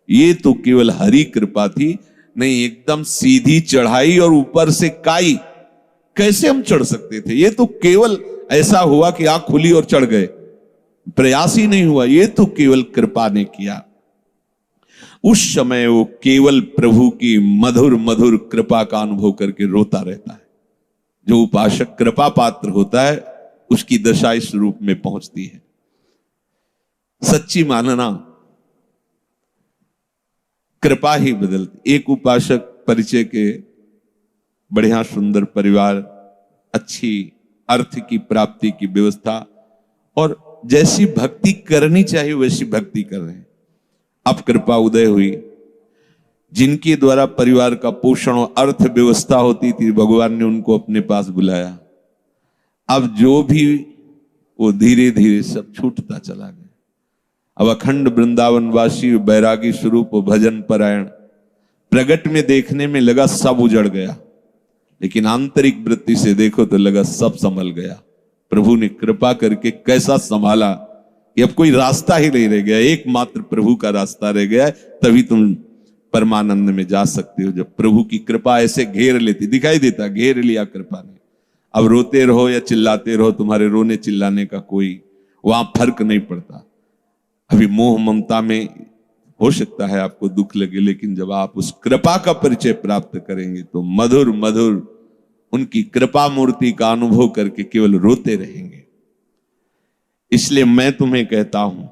ये तो केवल हरी कृपा थी, नहीं एकदम सीधी चढ़ाई और ऊपर से काई, कैसे हम चढ़ सकते थे? ये तो केवल ऐसा हुआ कि आंख खुली और चढ़ गए, प्रयास ही नहीं हुआ, ये तो केवल कृपा ने किया। उस समय वो केवल प्रभु की मधुर मधुर कृपा का अनुभव करके रोता रहता है। जो उपासक कृपा पात्र होता है उसकी दशा इस रूप में पहुंचती है। सच्ची मानना कृपा ही बदलती। एक उपासक परिचय के, बढ़िया सुंदर परिवार, अच्छी अर्थ की प्राप्ति की व्यवस्था और जैसी भक्ति करनी चाहिए वैसी भक्ति कर रहे हैं। अब कृपा उदय हुई, जिनके द्वारा परिवार का पोषण और अर्थ व्यवस्था होती थी, भगवान ने उनको अपने पास बुलाया। अब जो भी वो धीरे धीरे सब छूटता चला गया। अब अखंड वृंदावनवासी बैरागी स्वरूप भजन परायण प्रगट में देखने में लगा सब उजड़ गया, लेकिन आंतरिक वृत्ति से देखो तो लगा सब संभल गया। प्रभु ने कृपा करके कैसा संभाला कि अब कोई रास्ता ही नहीं रह गया, एकमात्र प्रभु का रास्ता रह गया है। तभी तुम परमानंद में जा सकते हो, जब प्रभु की कृपा ऐसे घेर लेती। दिखाई देता, घेर लिया कृपा ने। अब रोते रहो या चिल्लाते रहो, तुम्हारे रोने चिल्लाने का कोई वहां फर्क नहीं पड़ता। अभी मोह ममता में हो सकता है आपको दुख लगे, लेकिन जब आप उस कृपा का परिचय प्राप्त करेंगे तो मधुर मधुर उनकी कृपा मूर्ति का अनुभव करके केवल रोते रहेंगे। इसलिए मैं तुम्हें कहता हूं,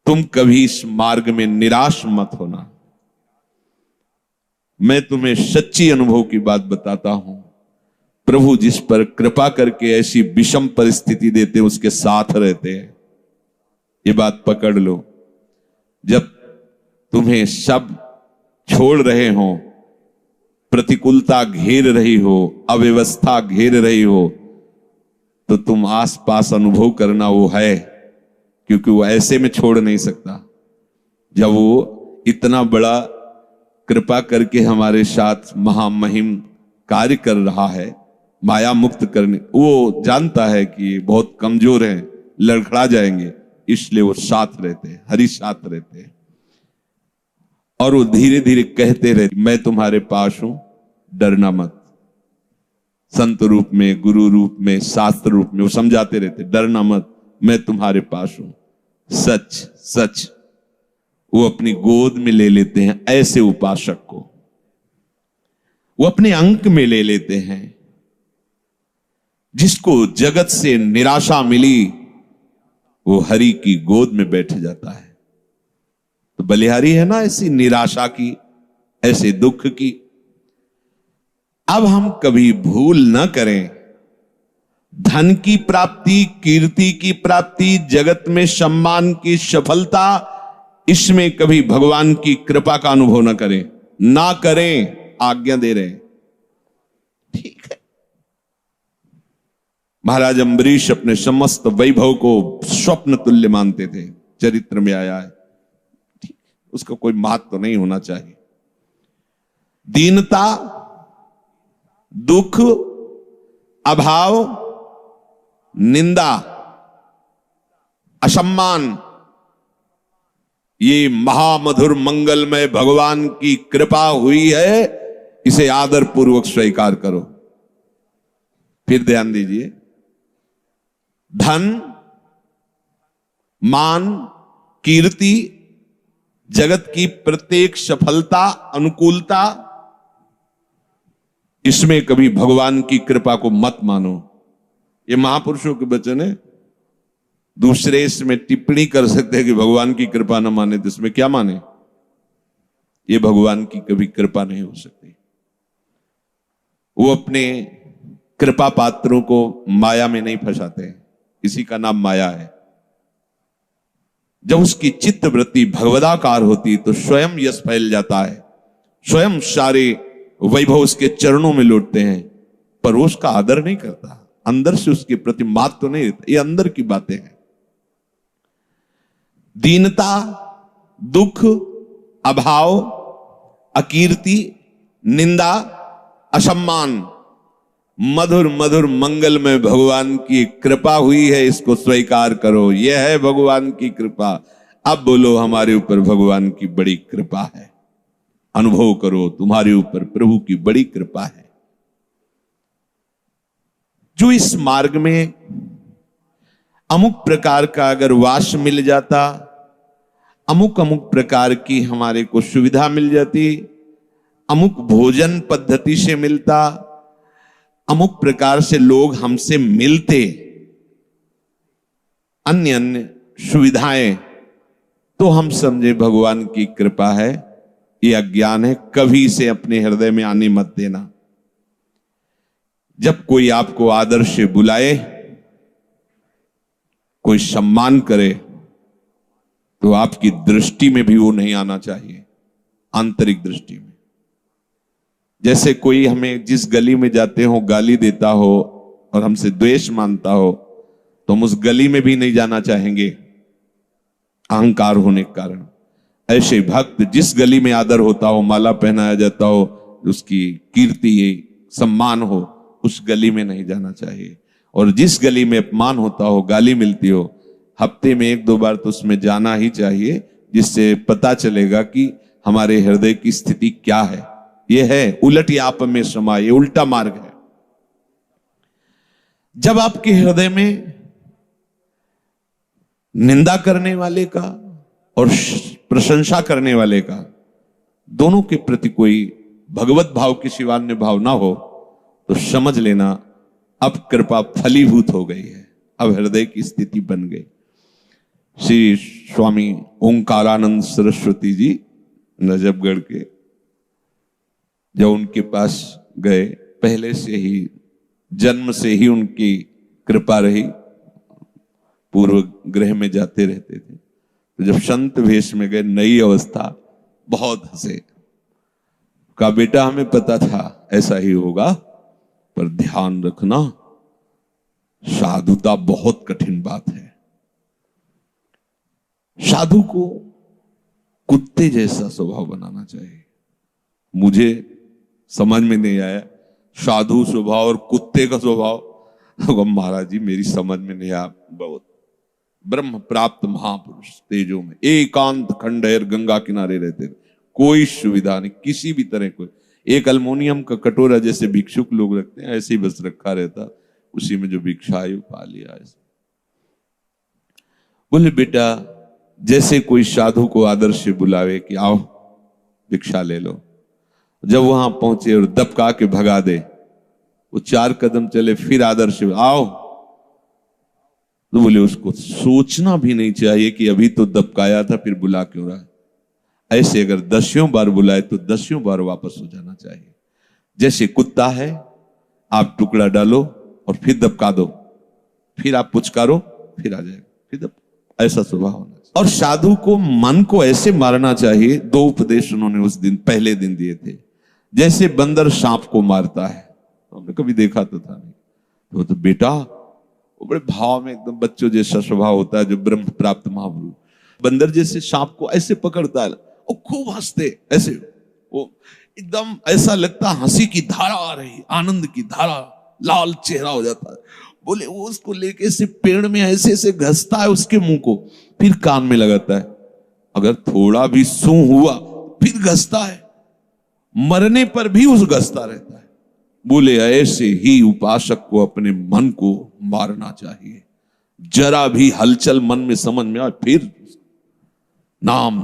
तुम कभी इस मार्ग में निराश मत होना। मैं तुम्हें सच्ची अनुभव की बात बताता हूं। प्रभु जिस पर कृपा करके ऐसी विषम परिस्थिति देते हैं उसके साथ रहते हैं। ये बात पकड़ लो। जब तुम्हें सब छोड़ रहे हो, प्रतिकूलता घेर रही हो, अव्यवस्था घेर रही हो, तो तुम आसपास अनुभव करना वो है, क्योंकि वो ऐसे में छोड़ नहीं सकता। जब वो इतना बड़ा कृपा करके हमारे साथ महामहिम कार्य कर रहा है, माया मुक्त करने, वो जानता है कि बहुत कमजोर हैं, लड़खड़ा जाएंगे, इसलिए वो साथ रहते हैं, हरि साथ रहते हैं। और वो धीरे धीरे कहते रहते, मैं तुम्हारे पास हूं, डरना मत। संत रूप में, गुरु रूप में, शास्त्र रूप में वो समझाते रहते, डरना मत, मैं तुम्हारे पास हूं। सच सच वो अपनी गोद में ले लेते हैं ऐसे उपासक को, वो अपने अंक में ले लेते हैं। जिसको जगत से निराशा मिली वो हरि की गोद में बैठ जाता है। तो बलिहारी है ना ऐसी निराशा की, ऐसे दुख की। अब हम कभी भूल न करें, धन की प्राप्ति, कीर्ति की प्राप्ति, जगत में सम्मान की सफलता, इसमें कभी भगवान की कृपा का अनुभव न करें, ना करें, आज्ञा दे रहे हैं। ठीक है, महाराज अम्बरीश अपने समस्त वैभव को स्वप्न तुल्य मानते थे, चरित्र में आया है। ठीक, उसका कोई महत्व तो नहीं होना चाहिए। दीनता, दुख, अभाव, निंदा, असम्मान, ये महामधुर मंगलमय भगवान की कृपा हुई है, इसे आदर पूर्वक स्वीकार करो। फिर ध्यान दीजिए, धन, मान, कीर्ति, जगत की प्रत्येक सफलता, अनुकूलता, इसमें कभी भगवान की कृपा को मत मानो। ये महापुरुषों के वचन है। दूसरे इसमें टिप्पणी कर सकते हैं कि भगवान की कृपा न माने, तो इसमें क्या माने? ये भगवान की कभी कृपा नहीं हो सकती। वो अपने कृपा पात्रों को माया में नहीं फंसाते हैं, इसी का नाम माया है। जब उसकी चित्त वृत्ति भगवदाकार होती तो स्वयं यश फैल जाता है, स्वयं सारे वैभव उसके चरणों में लौटते हैं, पर वो उसका आदर नहीं करता, अंदर से उसके प्रति महत्व तो नहीं रहता। ये अंदर की बातें हैं। दीनता, दुख, अभाव, अकीर्ति, निंदा, असम्मान, मधुर मधुर मंगल में भगवान की कृपा हुई है, इसको स्वीकार करो। यह है भगवान की कृपा। अब बोलो हमारे ऊपर भगवान की बड़ी कृपा है, अनुभव करो तुम्हारे ऊपर प्रभु की बड़ी कृपा है। जो इस मार्ग में अमुक प्रकार का अगर वास मिल जाता, अमुक अमुक प्रकार की हमारे को सुविधा मिल जाती, अमुक भोजन पद्धति से मिलता, अमुक प्रकार से लोग हमसे मिलते, अन्य अन्य सुविधाएं, तो हम समझे भगवान की कृपा है। ये अज्ञान है, कभी से अपने हृदय में आने मत देना। जब कोई आपको आदर से बुलाए, कोई सम्मान करे, तो आपकी दृष्टि में भी वो नहीं आना चाहिए, आंतरिक दृष्टि में। जैसे कोई हमें जिस गली में जाते हो गाली देता हो और हमसे द्वेष मानता हो, तो हम उस गली में भी नहीं जाना चाहेंगे, अहंकार होने के कारण। ऐसे भक्त जिस गली में आदर होता हो, माला पहनाया जाता हो, उसकी कीर्ति सम्मान हो, उस गली में नहीं जाना चाहिए। और जिस गली में अपमान होता हो, गाली मिलती हो, हफ्ते में 1-2 बार तो उसमें जाना ही चाहिए, जिससे पता चलेगा कि हमारे हृदय की स्थिति क्या है। यह है उलट याप में समा, ये उल्टा मार्ग है। जब आपके हृदय में निंदा करने वाले का और प्रशंसा करने वाले का, दोनों के प्रति कोई भगवत भाव की सिवा अन्य भाव ना हो, तो समझ लेना अब कृपा फलीभूत हो गई है, अब हृदय की स्थिति बन गई। श्री स्वामी ओंकारानंद सरस्वती जी नजफगढ़ के, जब उनके पास गए, पहले से ही जन्म से ही उनकी कृपा रही, पूर्व ग्रह में जाते रहते थे। तो जब संत वेश में गए, नई अवस्था, बहुत हंसे। कहा बेटा हमें पता था ऐसा ही होगा, पर ध्यान रखना साधुता बहुत कठिन बात है। साधु को कुत्ते जैसा स्वभाव बनाना चाहिए। मुझे समझ में नहीं आया साधु स्वभाव और कुत्ते का स्वभाव। महाराज जी मेरी समझ में नहीं आया। बहुत ब्रह्म प्राप्त महापुरुष तेजों में एकांत खंडहर गंगा किनारे रहते थे, कोई सुविधा नहीं किसी भी तरह। कोई एक अल्मोनियम का कटोरा जैसे भिक्षुक लोग रखते हैं, ऐसे ही बस रखा रहता, उसी में जो भिक्षा आई पा लिया। ऐसे बोले बेटा जैसे कोई साधु को आदर से बुलावे कि आओ भिक्षा ले लो, जब वहां पहुंचे और दबका के भगा दे, वो 4 कदम चले फिर आदर से आओ, तो बोले उसको सोचना भी नहीं चाहिए कि अभी तो दबकाया था फिर बुला क्यों रहा है। ऐसे अगर 10 बार बुलाए तो 10 बार वापस हो जाना चाहिए। जैसे कुत्ता है, आप टुकड़ा डालो और फिर दबका दो, फिर आप पुचकारो, फिर आ जाएगा, फिर ऐसा स्वभाव होना चाहिए। और साधु को मन को ऐसे मारना चाहिए। 2 उपदेश उन्होंने उस दिन पहले दिन दिए थे। जैसे बंदर सांप को मारता है, हमने कभी देखा तो था नहीं, तो बेटा वो बड़े भाव में एकदम बच्चों जैसा स्वभाव होता है, जो ब्रह्म प्राप्त महापुरुष बंदर जैसे सांप को ऐसे पकड़ता है और खूब हंसते, ऐसे वो एकदम ऐसा लगता हंसी की धारा आ रही, आनंद की धारा, लाल चेहरा हो जाता है। बोले वो उसको लेके से पेड़ में ऐसे ऐसे घसता है उसके मुंह को, फिर कान में लगाता है, अगर थोड़ा भी सूं हुआ फिर घसता है, मरने पर भी उस घसता रहता है। बोले ऐसे ही उपासक को अपने मन को मारना चाहिए। जरा भी हलचल मन में समझ में आए फिर नाम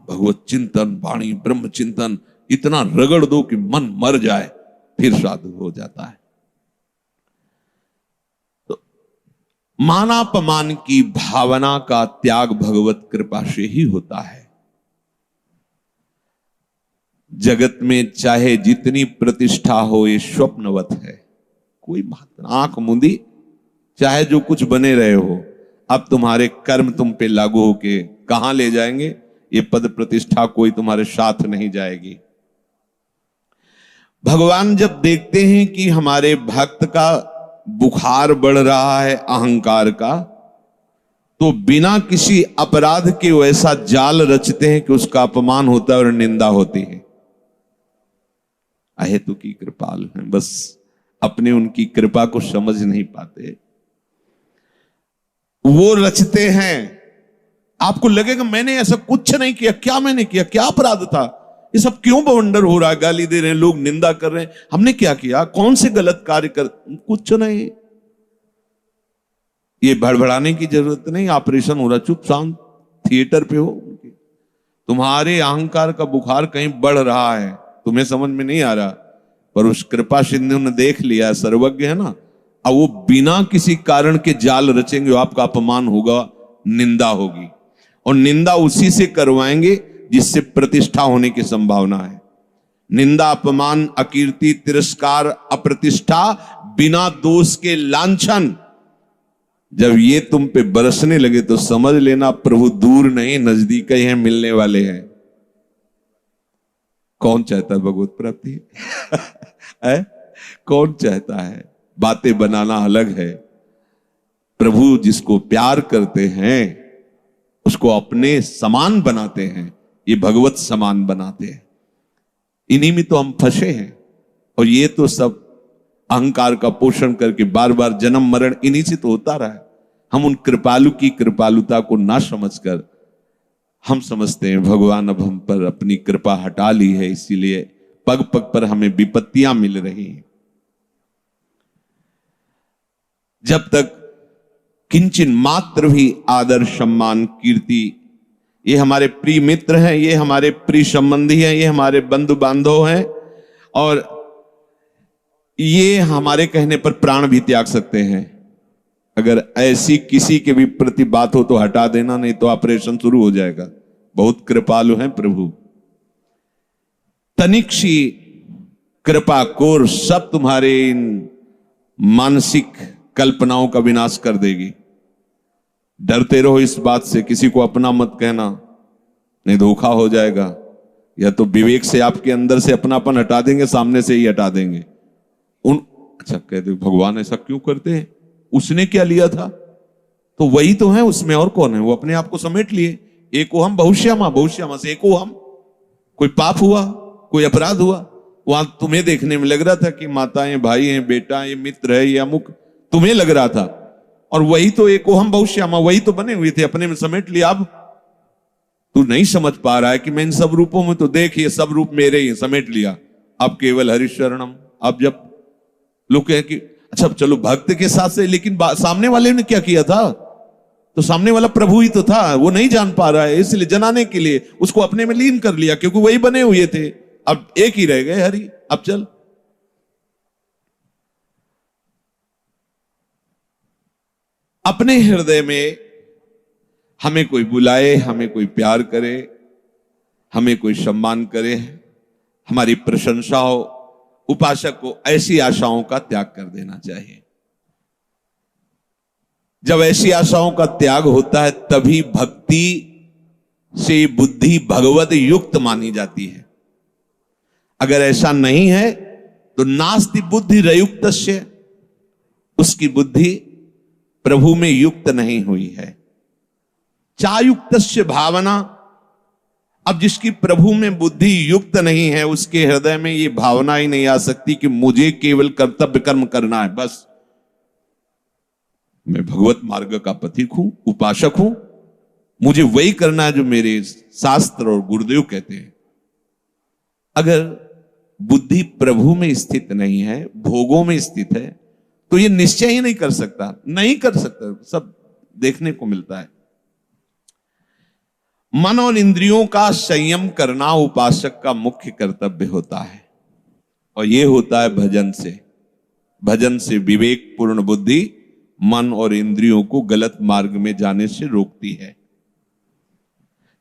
भगवत चिंतन, वाणी ब्रह्म चिंतन इतना रगड़ दो कि मन मर जाए, फिर साधु हो जाता है। तो मानापमान की भावना का त्याग भगवत कृपा से ही होता है। जगत में चाहे जितनी प्रतिष्ठा हो, ये स्वप्नवत है। कोई बात आंख मूंदी, चाहे जो कुछ बने रहे हो, अब तुम्हारे कर्म तुम पे लागू होके कहां ले जाएंगे? ये पद प्रतिष्ठा कोई तुम्हारे साथ नहीं जाएगी। भगवान जब देखते हैं कि हमारे भक्त का बुखार बढ़ रहा है अहंकार का, तो बिना किसी अपराध के वैसा जाल रचते हैं कि उसका अपमान होता है और निंदा होती है। अहेतु की कृपाल हैं, बस अपने उनकी कृपा को समझ नहीं पाते। वो रचते हैं आपको लगेगा मैंने ऐसा कुछ नहीं किया, क्या मैंने किया, क्या अपराध था, ये सब क्यों बवंडर हो रहा है, गाली दे रहे हैं लोग, निंदा कर रहे हैं, हमने क्या किया, कौन से गलत कार्य कर, कुछ नहीं। ये भड़बड़ाने की जरूरत नहीं, ऑपरेशन हो रहा, चुप शांत थिएटर पे हो। तुम्हारे अहंकार का बुखार कहीं बढ़ रहा है, तुम्हें समझ में नहीं आ रहा, पर उस कृपा सिंधु ने देख लिया, सर्वज्ञ है ना। अब वो बिना किसी कारण के जाल रचेंगे, आपका अपमान होगा, निंदा होगी, और निंदा उसी से करवाएंगे जिससे प्रतिष्ठा होने की संभावना है। निंदा, अपमान, अकीर्ति, तिरस्कार, अप्रतिष्ठा, बिना दोष के लांछन, जब ये तुम पे बरसने लगे तो समझ लेना प्रभु दूर नहीं नजदीक ही हैं, मिलने वाले हैं। कौन चाहता है भगवत प्राप्ति? है? कौन चाहता है? बातें बनाना अलग है, प्रभु जिसको प्यार करते हैं उसको अपने समान बनाते हैं, ये भगवत समान बनाते हैं। इन्हीं में तो हम फंसे हैं, और ये तो सब अहंकार का पोषण करके बार बार जन्म मरण इन्हीं से तो होता रहा है। हम उन कृपालु की कृपालुता को ना समझकर हम समझते हैं भगवान अब हम पर अपनी कृपा हटा ली है, इसीलिए पग पग पर हमें विपत्तियां मिल रही हैं। जब तक किंचन मात्र भी आदर, सम्मान, कीर्ति, ये हमारे प्रिय मित्र हैं, ये हमारे प्रिय संबंधी हैं, ये हमारे बंधु बांधव हैं, और ये हमारे कहने पर प्राण भी त्याग सकते हैं। अगर ऐसी किसी के भी प्रति बात हो तो हटा देना, नहीं तो ऑपरेशन शुरू हो जाएगा। बहुत कृपालु हैं प्रभु। तनिक सी कृपा कोर सब तुम्हारे इन मानसिक कल्पनाओं का विनाश कर देगी। डरते रहो इस बात से, किसी को अपना मत कहना, नहीं धोखा हो जाएगा। या तो विवेक से आपके अंदर से अपनापन हटा देंगे, सामने से ही हटा देंगे। अच्छा कहते भगवान ऐसा क्यों करते हैं, उसने क्या लिया था, तो वही तो है उसमें, और कौन है, वो अपने आप को समेट लिए। एको हम बहुश्यामा, बहुश्यामा से एको हम। कोई पाप हुआ, कोई अपराध हुआ, वहां तुम्हें देखने में लग रहा था कि माताएं, भाई हैं, बेटा, ये मित्र है, ये अमुक, तुम्हें लग रहा था, और वही तो एको हम बहुश्यामा, वही तो बने हुए थे, अपने में समेट लिया। अब तू नहीं समझ पा रहा है कि मैं इन सब रूपों में, तो देख ये सब रूप मेरे ही, समेट लिया। अब केवल हरिशरणम। अब जब लोग कहें कि अच्छा चलो भक्त के साथ से, लेकिन सामने वाले ने क्या किया था, तो सामने वाला प्रभु ही तो था, वो नहीं जान पा रहा है, इसलिए जनाने के लिए उसको अपने में लीन कर लिया, क्योंकि वही बने हुए थे। अब एक ही रह गए हरि। अब चल, अपने हृदय में हमें कोई बुलाए, हमें कोई प्यार करे, हमें कोई सम्मान करे, हमारी प्रशंसा हो, उपासक को ऐसी आशाओं का त्याग कर देना चाहिए। जब ऐसी आशाओं का त्याग होता है तभी भक्ति से बुद्धि भगवत युक्त मानी जाती है। अगर ऐसा नहीं है तो नास्ति बुद्धि रयुक्तस्य, उसकी बुद्धि प्रभु में युक्त नहीं हुई है। चायुक्तस्य भावना, अब जिसकी प्रभु में बुद्धि युक्त नहीं है उसके हृदय में ये भावना ही नहीं आ सकती कि मुझे केवल कर्तव्य कर्म करना है, बस मैं भगवत मार्ग का पथिक हूं, उपासक हूं, मुझे वही करना है जो मेरे शास्त्र और गुरुदेव कहते हैं। अगर बुद्धि प्रभु में स्थित नहीं है, भोगों में स्थित है, तो ये निश्चय ही नहीं कर सकता, नहीं कर सकता। सब देखने को मिलता है। मन और इंद्रियों का संयम करना उपासक का मुख्य कर्तव्य होता है, और यह होता है भजन से। भजन से विवेक पूर्ण बुद्धि मन और इंद्रियों को गलत मार्ग में जाने से रोकती है।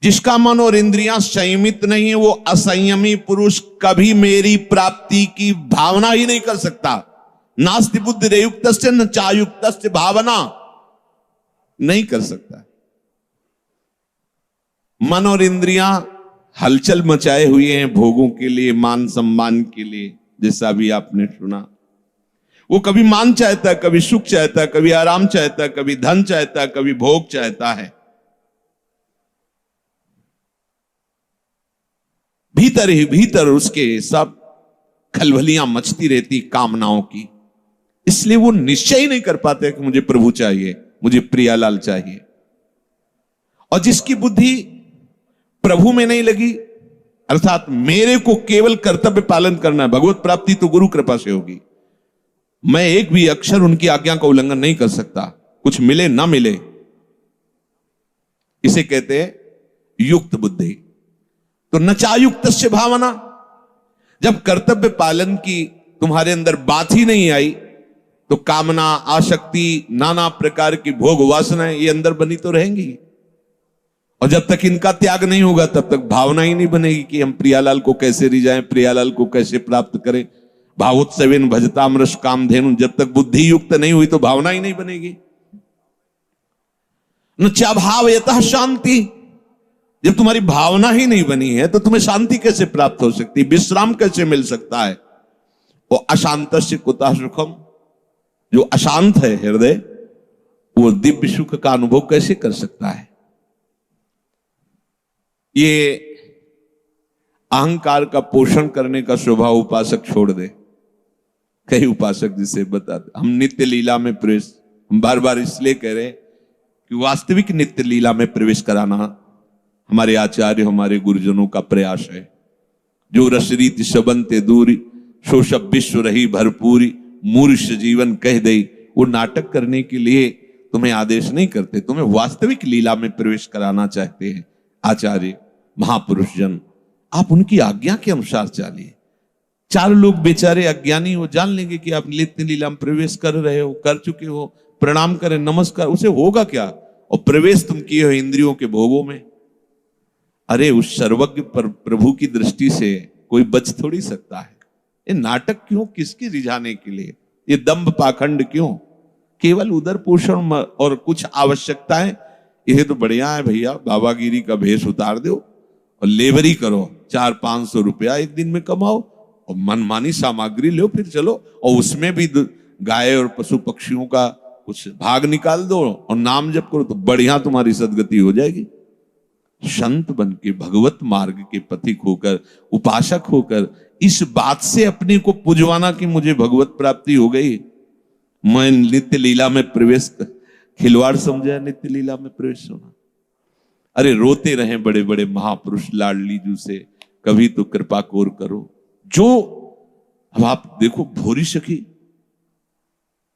जिसका मन और इंद्रियां संयमित नहीं है वो असंयमी पुरुष कभी मेरी प्राप्ति की भावना ही नहीं कर सकता। नास्ति बुद्धि रयुक्तस्य न चायुक्तस्य भावना, नहीं कर सकता। मन और इंद्रियां हलचल मचाए हुए हैं भोगों के लिए, मान सम्मान के लिए, जैसा भी आपने सुना। वो कभी मान चाहता है, कभी सुख चाहता है, कभी आराम चाहता है, कभी धन चाहता है, कभी भोग चाहता है। भीतर ही भीतर उसके सब खलबलियां मचती रहती कामनाओं की, इसलिए वो निश्चय ही नहीं कर पाते कि मुझे प्रभु चाहिए, मुझे प्रियालाल चाहिए। और जिसकी बुद्धि प्रभु में नहीं लगी, अर्थात मेरे को केवल कर्तव्य पालन करना है, भगवत प्राप्ति तो गुरु कृपा से होगी, मैं एक भी अक्षर उनकी आज्ञा का उल्लंघन नहीं कर सकता, कुछ मिले ना मिले, इसे कहते हैं युक्त बुद्धि। तो नचायुक्त से भावना, जब कर्तव्य पालन की तुम्हारे अंदर बात ही नहीं आई तो कामना, आसक्ति, नाना प्रकार की भोग वासनाएं ये अंदर बनी तो रहेंगी, और जब तक इनका त्याग नहीं होगा तब तक भावना ही नहीं बनेगी कि हम प्रियालाल को कैसे रिझाएं, प्रियालाल को कैसे प्राप्त करें। भावोत्सवेन भजतामृष कामधेनु, जब तक बुद्धि युक्त नहीं हुई तो भावना ही नहीं बनेगी। न चाभाव यतः शांति, जब तुम्हारी भावना ही नहीं बनी है तो तुम्हें शांति कैसे प्राप्त हो सकती, विश्राम कैसे मिल सकता है। वो अशांत से कुतः सुखम, जो अशांत है हृदय वो दिव्य सुख का अनुभव कैसे कर सकता है। ये अहंकार का पोषण करने का स्वभाव उपासक छोड़ दे। कई उपासक जिसे बताते हम नित्य लीला में प्रवेश, हम बार बार इसलिए कह रहे हैं कि वास्तविक नित्य लीला में प्रवेश कराना हमारे आचार्य, हमारे गुरुजनों का प्रयास है। जो रसरीति सबंते दूरी, सो सब विश्व रही भरपूरी, मूर्ष जीवन कह दई। वो नाटक करने के लिए तुम्हें आदेश नहीं करते, तुम्हें वास्तविक लीला में प्रवेश कराना चाहते हैं आचार्य, महापुरुष जन। आप उनकी आज्ञा के अनुसार चलिए। चार लोग बेचारे अज्ञानी हो, जान लेंगे कि आप नित्य लीला में प्रवेश कर रहे हो, कर चुके हो, प्रणाम करें, नमस्कार, उसे होगा क्या। और प्रवेश तुम किए हो इंद्रियों के भोगों में। अरे उस सर्वज्ञ पर प्रभु की दृष्टि से कोई बच थोड़ी सकता है। ये नाटक क्यों, किसकी रिझाने के लिए, ये दंभ पाखंड क्यों, केवल उदर पोषण और कुछ आवश्यकताएं। यह तो बढ़िया है भैया, बाबागिरी का भेष उतार दो और लेबरी करो, 400-500 रुपया एक दिन में कमाओ और मनमानी सामग्री लो, फिर चलो, और उसमें भी गाय और पशु पक्षियों का कुछ भाग निकाल दो और नाम जप करो, तो बढ़िया तुम्हारी सदगति हो जाएगी। संत बन के भगवत मार्ग के पथिक होकर, उपासक होकर, इस बात से अपने को पुजवाना कि मुझे भगवत प्राप्ति हो गई, मैं नित्य लीला में प्रवेश, खिलवाड़ समझा नित्य लीला में प्रवेश होना। अरे रोते रहे बड़े बड़े महापुरुष लाडली जू से, कभी तो कृपा कोर करो। जो अब आप देखो भोरी सखी,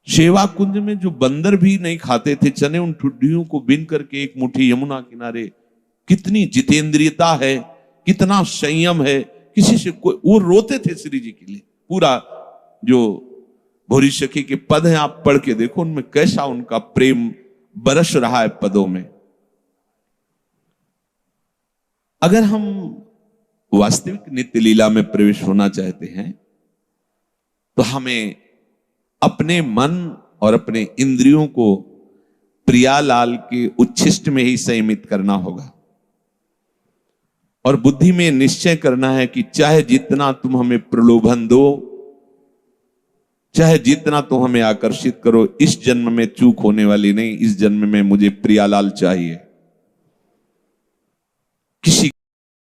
सेवा कुंज में जो बंदर भी नहीं खाते थे चने, उन ठुड्डियों को बिन करके एक मुट्ठी यमुना किनारे, कितनी जितेंद्रियता है, कितना संयम है, किसी से कोई, वो रोते थे श्री जी के लिए। पूरा जो भोरी सखी के पद हैं आप पढ़ के देखो, उनमें कैसा उनका प्रेम बरस रहा है पदों में। अगर हम वास्तविक नित्य लीला में प्रवेश होना चाहते हैं तो हमें अपने मन और अपने इंद्रियों को प्रियालाल के उच्छिष्ट में ही संयमित करना होगा, और बुद्धि में निश्चय करना है कि चाहे जितना तुम हमें प्रलोभन दो, चाहे जितना तुम हमें आकर्षित करो, इस जन्म में चूक होने वाली नहीं। इस जन्म में मुझे प्रियालाल चाहिए। किसी